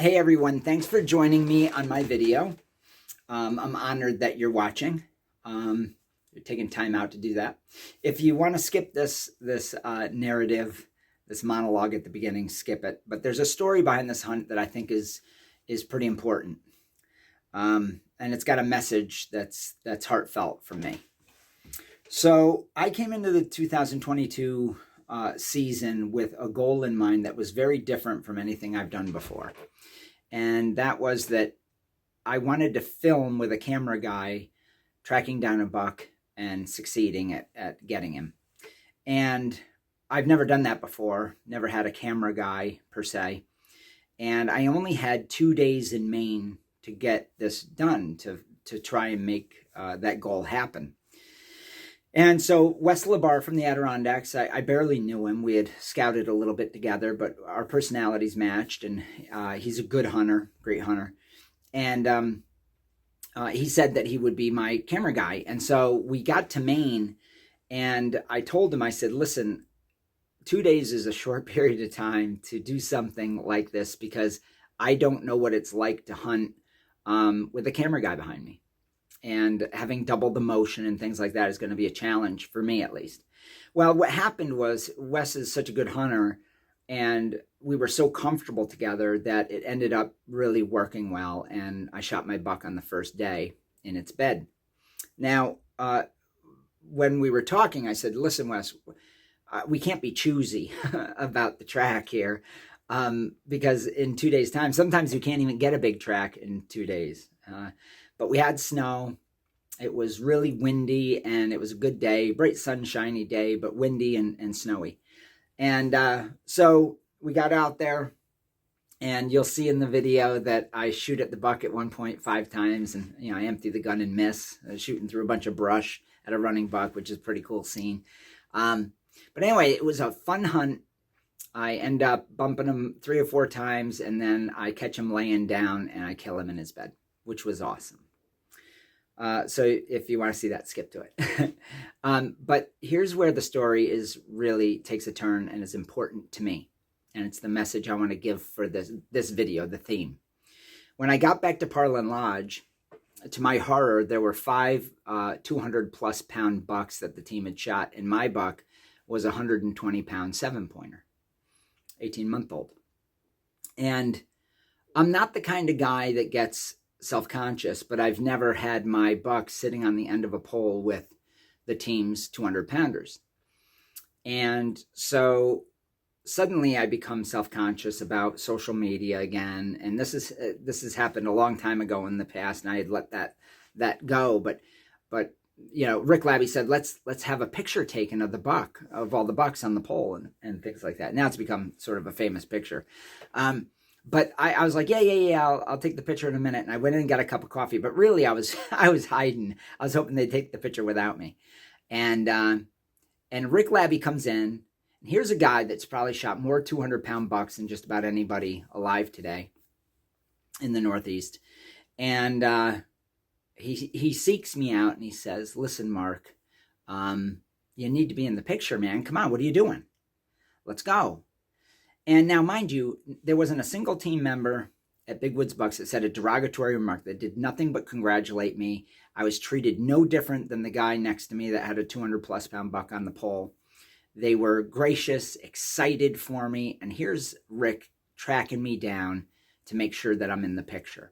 Hey everyone, thanks for joining me on my video. I'm honored that you're watching. You're taking time out to do that. If you want to skip this narrative, this monologue at the beginning, skip it. But there's a story behind this hunt that I think is pretty important, and it's got a message that's heartfelt for me. So I came into the 2022 season with a goal in mind that was very different from anything I've done before. And that was that I wanted to film with a camera guy tracking down a buck and succeeding at getting him. And I've never done that before, never had a camera guy per se. And I only had 2 days in Maine to get this done, to try and make that goal happen. And so Wes LeBar from the Adirondacks, I barely knew him. We had scouted a little bit together, but our personalities matched, and he's a good hunter, great hunter. And he said that he would be my camera guy. And so we got to Maine, and I told him, I said, listen, 2 days is a short period of time to do something like this because I don't know what it's like to hunt with a camera guy behind me. And having double the motion and things like that is going to be a challenge for me, at least. Well, what happened was Wes is such a good hunter, and we were so comfortable together that it ended up really working well, and I shot my buck on the first day in its bed. Now, when we were talking, I said, listen, Wes, we can't be choosy about the track here, because in 2 days' time, sometimes you can't even get a big track in 2 days. But we had snow. It was really windy, and it was a good day, bright sunshiny day, but windy and snowy. And so we got out there, and you'll see in the video that I shoot at the buck at 1.5 times, and I empty the gun and miss, shooting through a bunch of brush at a running buck, which is a pretty cool scene. But anyway, it was a fun hunt. I end up bumping him 3 or 4 times, and then I catch him laying down, and I kill him in his bed, which was awesome. So if you want to see that, skip to it. But here's where the story really takes a turn and is important to me. And it's the message I want to give for this video, the theme. When I got back to Parlin Lodge, to my horror, there were 5 200-plus pound bucks that the team had shot, and my buck was a 120-pound 7-pointer, 18-month-old. And I'm not the kind of guy that gets self-conscious, but I've never had my buck sitting on the end of a pole with the team's 200-pounders. And so suddenly I become self-conscious about social media again. And this has happened a long time ago in the past, and I had let that go. But Rick Labby said, let's have a picture taken of the buck, of all the bucks on the pole and things like that. Now it's become sort of a famous picture. But I was like, yeah, I'll take the picture in a minute. And I went in and got a cup of coffee. But really, I was hiding. I was hoping they'd take the picture without me. And Rick Labby comes in. And here's a guy that's probably shot more 200-pound bucks than just about anybody alive today in the Northeast. And he seeks me out, and he says, listen, Mark, you need to be in the picture, man. Come on, what are you doing? Let's go. And now, mind you, there wasn't a single team member at Big Woods Bucks that said a derogatory remark, that did nothing but congratulate me. I was treated no different than the guy next to me that had a 200-plus pound buck on the pole. They were gracious, excited for me. And here's Rick tracking me down to make sure that I'm in the picture.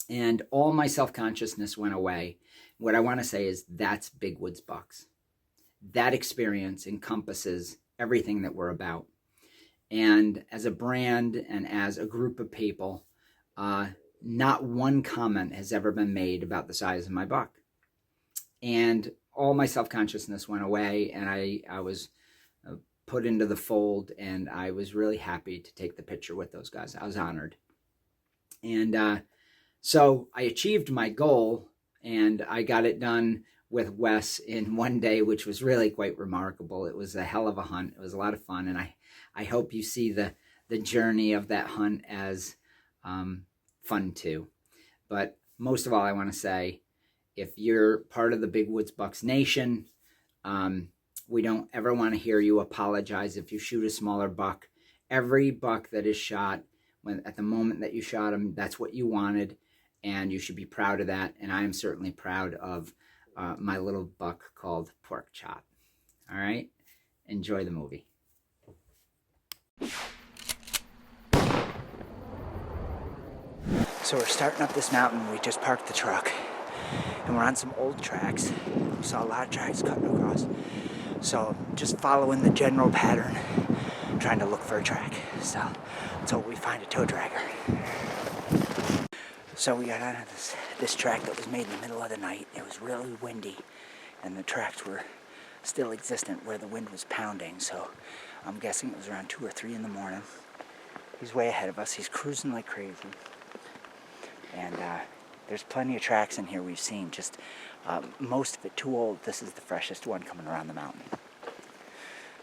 And all my self-consciousness went away. What I want to say is that's Big Woods Bucks. That experience encompasses everything that we're about. And as a brand and as a group of people, not one comment has ever been made about the size of my buck. And all my self-consciousness went away, and I was put into the fold, and I was really happy to take the picture with those guys. I was honored. And so I achieved my goal, and I got it done with Wes in 1 day, which was really quite remarkable. It was a hell of a hunt. It was a lot of fun, and I hope you see the journey of that hunt as fun too. But most of all, I want to say, if you're part of the Big Woods Bucks Nation, we don't ever want to hear you apologize if you shoot a smaller buck. Every buck that is shot at the moment that you shot him, that's what you wanted, and you should be proud of that. And I am certainly proud of my little buck called Pork Chop. All right, enjoy the movie. So we're starting up this mountain. We just parked the truck, and we're on some old tracks. We saw a lot of tracks cutting across. So just following the general pattern, trying to look for a track. So we find a tow dragger. So we got on this track that was made in the middle of the night. It was really windy, and the tracks were still existent where the wind was pounding. So I'm guessing it was around 2 or 3 in the morning. He's way ahead of us. He's cruising like crazy. And there's plenty of tracks in here we've seen, just most of it too old. This is the freshest one coming around the mountain.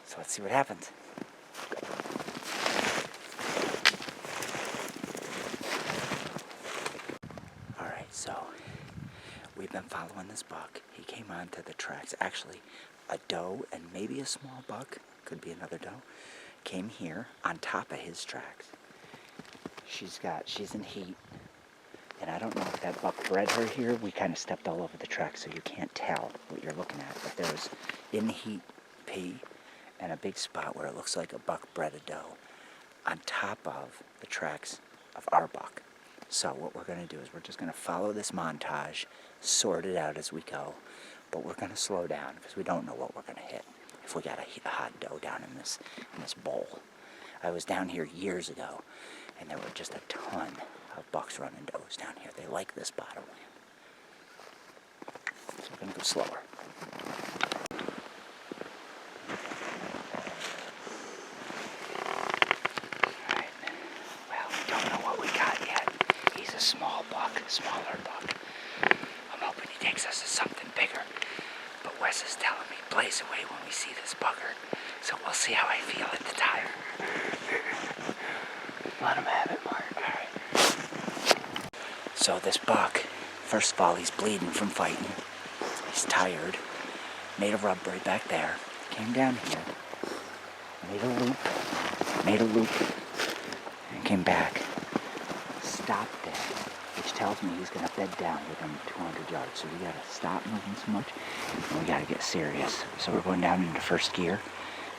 So let's see what happens. Alright, so we've been following this buck. He came onto the tracks. Actually, a doe and maybe a small buck, could be another doe, came here on top of his tracks. She's in heat. And I don't know if that buck bred her here. We kind of stepped all over the track, so you can't tell what you're looking at. But there was in-heat pea and a big spot where it looks like a buck bred a doe on top of the tracks of our buck. So what we're going to do is we're just going to follow this montage, sort it out as we go. But we're going to slow down because we don't know what we're going to hit if we got a hot doe down in this bowl. I was down here years ago, and there were just a ton of bucks running does down here. They like this bottom land. So we're going to go slower. Alright. Well, we don't know what we got yet. He's a small buck, a smaller buck. I'm hoping he takes us to something bigger. But Wes is telling me blaze away when we see this bugger. So we'll see how I feel at the time. Let him have it, Mark. So this buck, first of all, he's bleeding from fighting. He's tired. Made a rub right back there. Came down here. Made a loop. And came back. Stopped there. Which tells me he's going to bed down within 200 yards. So we got to stop moving so much. And we got to get serious. So we're going down into first gear.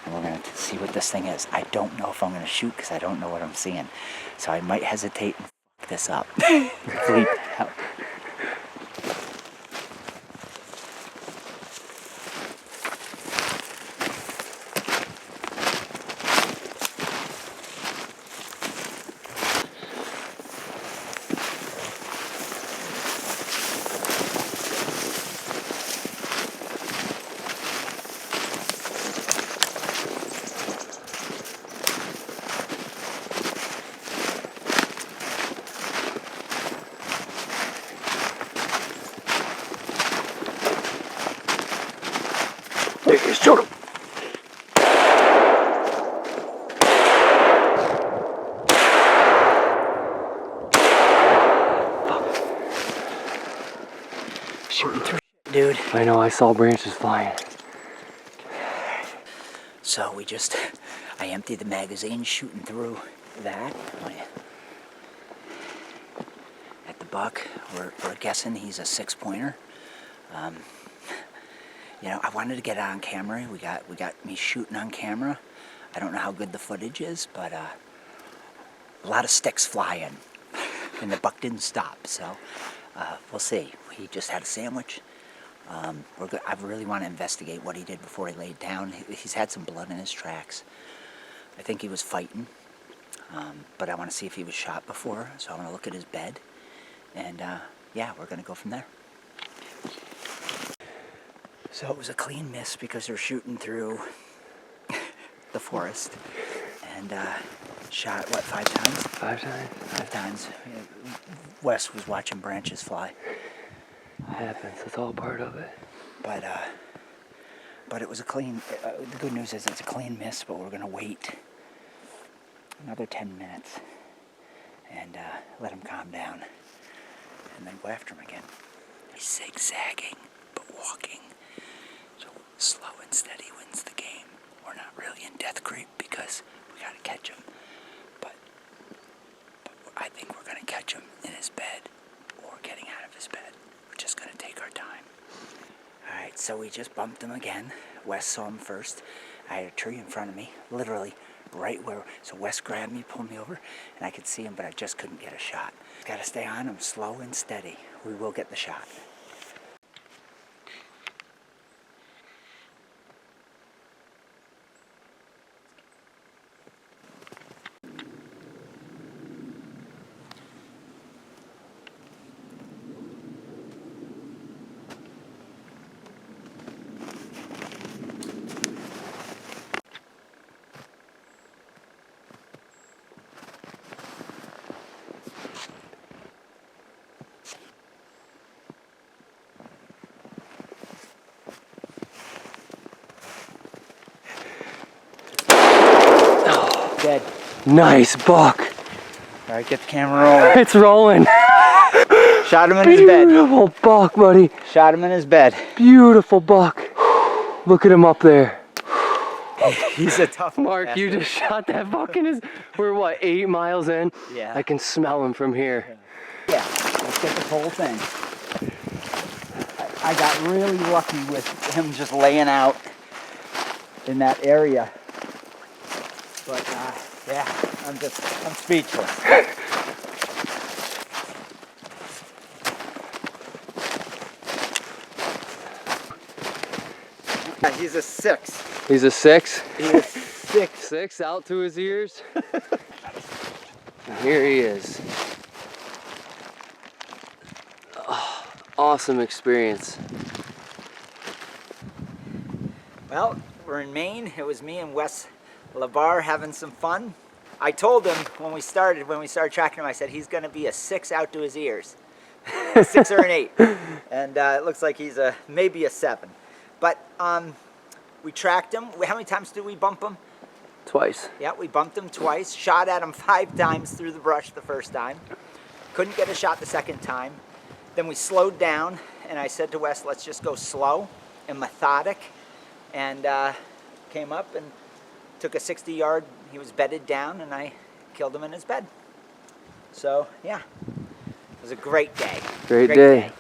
And we're going to see what this thing is. I don't know if I'm going to shoot because I don't know what I'm seeing. So I might hesitate and fuck this up. Bleep out. Shoot him! Shooting through shit, dude. I know, I saw branches flying. So I emptied the magazine shooting through that. At the buck, we're guessing he's a 6-pointer. You know, I wanted to get it on camera. We got me shooting on camera. I don't know how good the footage is, but a lot of sticks flying, and the buck didn't stop. So we'll see. He just had a sandwich. I really want to investigate what he did before he laid down. He's had some blood in his tracks. I think he was fighting, but I want to see if he was shot before. So I want to look at his bed, and yeah, we're gonna go from there. So it was a clean miss because they're shooting through the forest, and shot, what, 5 times? 5 times? 5 times. Wes was watching branches fly. It happens, it's all part of it. But it was a clean, the good news is it's a clean miss, but we're going to wait another 10 minutes and let him calm down and then go after him again. He's zigzagging, but walking. So slow and steady wins the game. We're not really in death creep because we got to catch him. But I think we're going to catch him in his bed or getting out of his bed. We're just going to take our time. All right, so we just bumped him again. Wes saw him first. I had a tree in front of me, literally right where, so Wes grabbed me, pulled me over, and I could see him, but I just couldn't get a shot. Got to stay on him slow and steady. We will get the shot. Dead. Nice buck. All right, get the camera rolling. It's rolling. Shot him in his bed. Beautiful buck, buddy. Shot him in his bed. Beautiful buck. Look at him up there. He's a tough Mark, bastard. you just shot that buck in his... We're what, 8 miles in? Yeah. I can smell him from here. Yeah, let's get this whole thing. I got really lucky with him just laying out in that area. But yeah, I'm speechless. He's a 6. He's a 6? He is 6. 6 out to his ears. And here he is. Oh, awesome experience. Well, we're in Maine. It was me and Wes LeVar having some fun. I told him when we started tracking him, I said he's going to be a 6 out to his ears. 6 or an 8. And it looks like he's maybe a 7. But we tracked him. How many times did we bump him? Twice. Yeah, we bumped him twice. Shot at him 5 times through the brush the first time. Couldn't get a shot the second time. Then we slowed down, and I said to Wes, let's just go slow and methodic. And came up and took a 60-yard. He was bedded down, and I killed him in his bed. So, yeah, it was a great day. Great day.